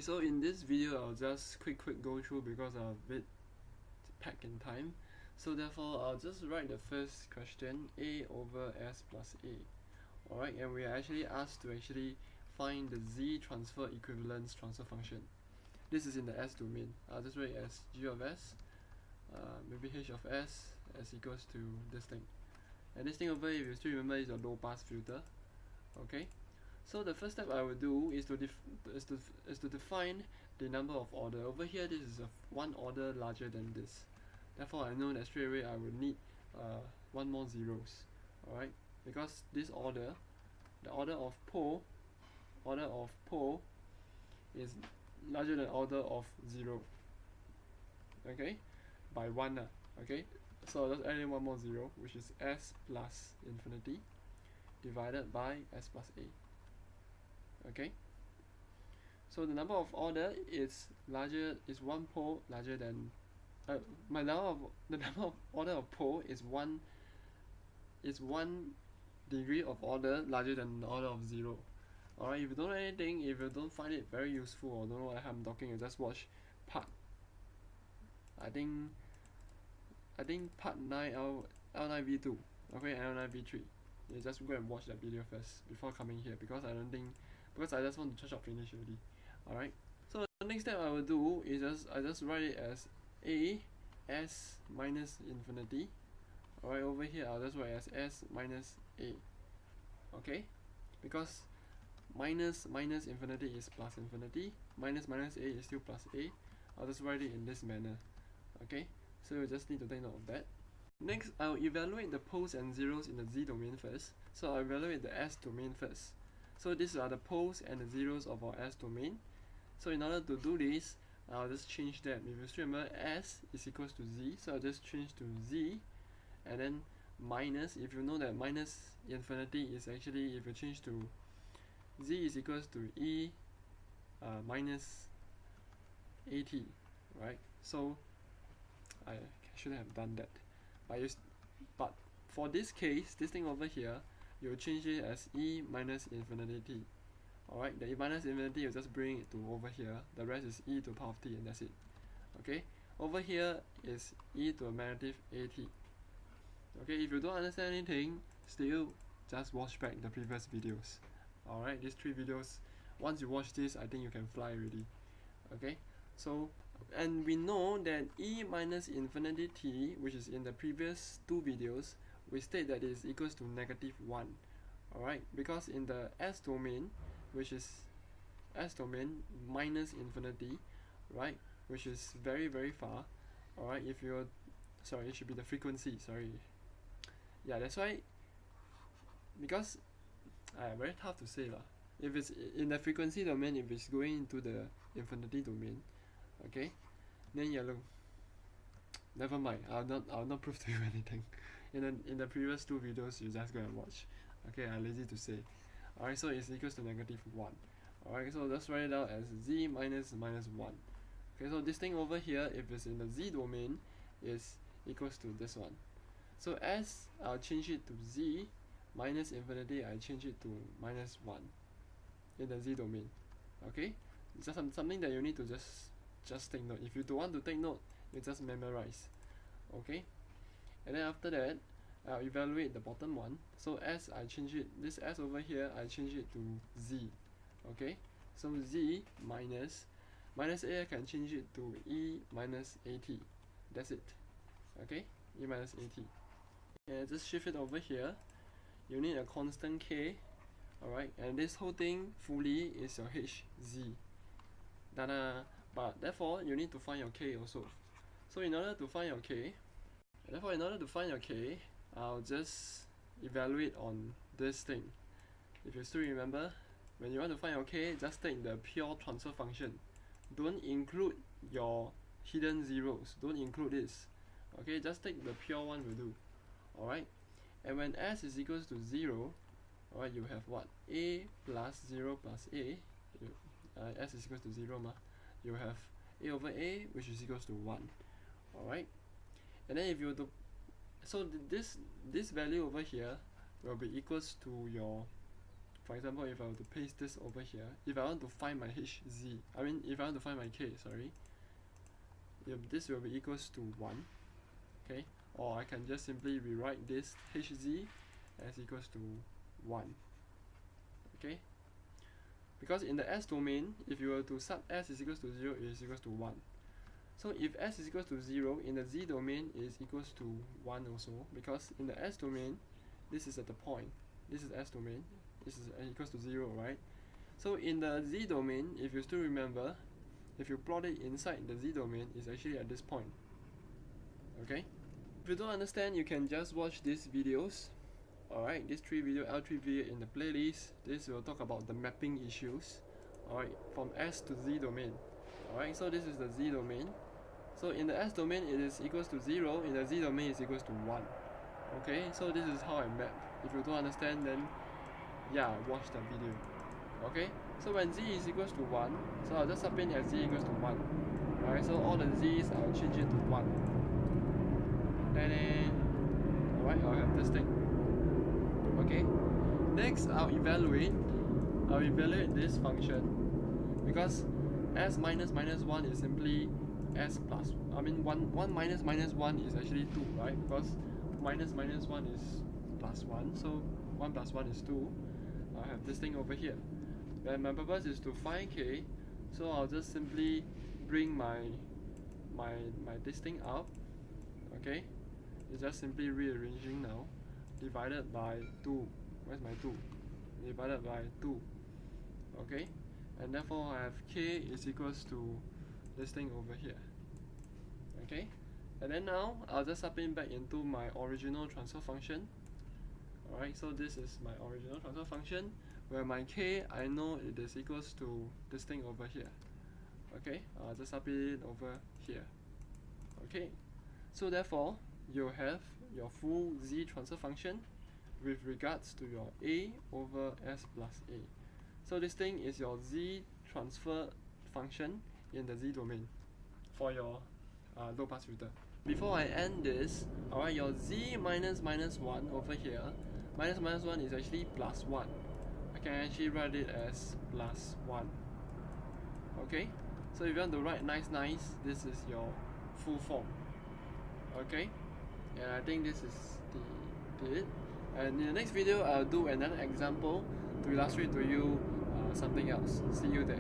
So in this video, I'll just quick go through because I'm a bit packed in time. So therefore, I'll just write the first question, a over s plus a. Alright, and we are actually asked to actually find the z transfer equivalence transfer function. This is in the s domain. I'll just write as g of s, maybe h of s equals to this thing. And this thing over here, if you still remember, is your low pass filter. Okay. So the first step I will do is to define the number of order. Over here, this is one order larger than this. Therefore, I know that straight away I will need one more zeros. Alright, because this order, the order of pole is larger than order of 0. Okay, by 1. Okay, so I'll just add in one more 0, which is s plus infinity divided by s plus a. Okay, so the number of order is one pole larger than the number of order of pole is one degree of order larger than the order of 0. Alright, if you don't know anything, if you don't find it very useful or don't know what I'm talking, you just watch part I think part 9 l9v2, okay, and l9v3. You just go and watch that video first before coming here, because I just want to touch up finish already. Alright, so the next step I will do is I just write it as a s minus infinity. Alright, over here I'll just write as s minus a. Okay, because minus infinity is plus infinity, minus a is still plus a. I'll just write it in this manner. Okay, so you just need to take note of that. Next, I'll evaluate the poles and zeros in the z domain first. So I'll evaluate the s domain first. So these are the poles and the zeros of our s domain. So in order to do this, I'll just change that. If you still remember, s is equals to z, so I'll just change to z, and then minus, if you know that minus infinity is actually, if you change to z is equals to e minus at, right? So I shouldn't have done that, but for this case, this thing over here, you will change it as e minus infinity. Alright, the e minus infinity, you just bring it to over here. The rest is e to the power of t, and that's it. Okay, over here is e to the negative at. Okay, if you don't understand anything, still just watch back the previous videos. Alright, these 3 videos, once you watch this, I think you can fly already. Okay, so, and we know that e minus infinity t, which is in the previous 2 videos, we state that it is equals to negative 1. Alright, because in the s domain, which is s domain minus infinity, right, which is very far. Alright, if you're, sorry, it should be the frequency, sorry. Yeah, that's why, because very tough to say lah. If it's in the frequency domain, if it's going into the infinity domain, okay, then yellow. Never mind, I'll not prove to you anything. In the previous 2 videos, you just go and watch. Okay, I'm lazy to say. Alright, so it's equals to negative 1. Alright, so let's write it out as z minus 1. Okay, so this thing over here, if it's in the z domain, is equals to this one. So s, I'll change it to z, minus infinity, I change it to minus 1 in the z domain. Okay, it's just something that you need to just take note. If you don't want to take note, you just memorize. Okay, and then after that, I'll evaluate the bottom one. So s, I change it, this s over here, I change it to z. Okay, so z minus a, I can change it to e minus at. That's it. Okay, e minus at. And just shift it over here. You need a constant k. Alright, and this whole thing fully is your hz. But therefore, you need to find your k also. So in order to find your k, I'll just evaluate on this thing. If you still remember, when you want to find your k, just take the pure transfer function. Don't include your hidden zeros. Don't include this. Okay, just take the pure one will do. Alright, and when s is equals to 0, alright, you have what? A plus 0 plus a. S is equals to 0 ma. You have a over a, which is equals to 1. Alright, and then if you were to, so this value over here will be equals to your for example, if I were to paste this over here, if I want to find my if I want to find my k, sorry, this will be equals to 1, okay? Or I can just simply rewrite this hz as equals to 1, okay? Because in the s domain, if you were to sub s is equals to 0, it is equals to 1. So if s is equals to 0, in the z domain it is equals to 1 also, because in the s domain, this is at the point, this is s domain, this is equals to 0, right? So in the z domain, if you still remember, if you plot it inside the z domain, it's actually at this point, okay? If you don't understand, you can just watch these videos. Alright, these L3 video in the playlist. This will talk about the mapping issues, alright, from S to Z domain. Alright, so this is the Z domain. So in the S domain it is equals to 0, in the Z domain is equals to 1. Okay, so this is how I map. If you don't understand, then yeah, watch the video. Okay, so when Z is equals to 1, so I'll just sub in as Z equals to 1. Alright, so all the Z's I'll change it to 1. Alright, I'll have this thing. Okay, next I'll evaluate this function, because s minus minus 1 is simply s plus, 1 minus minus 1 is actually 2, right? Because minus minus 1 is plus 1, so 1 plus 1 is 2. I'll have this thing over here. And my purpose is to find k, so I'll just simply bring my this thing up, okay? It's just simply rearranging now. Divided by 2. Where's my 2? Divided by 2. Okay? And therefore I have k is equals to this thing over here. Okay? And then now I'll just sub in back into my original transfer function. Alright, so this is my original transfer function, where my k, I know it is equals to this thing over here. Okay? I'll just sub it over here. Okay? So therefore, you have your full z transfer function with regards to your a over s plus a. So this thing is your z transfer function in the z domain for your low pass filter. Before I end this, alright, your z minus minus 1 over here, minus minus 1 is actually plus 1. I can actually write it as plus 1. Okay, so if you want to write nice, this is your full form. Okay. And I think this is it. And in the next video, I'll do another example to illustrate to you something else. See you there.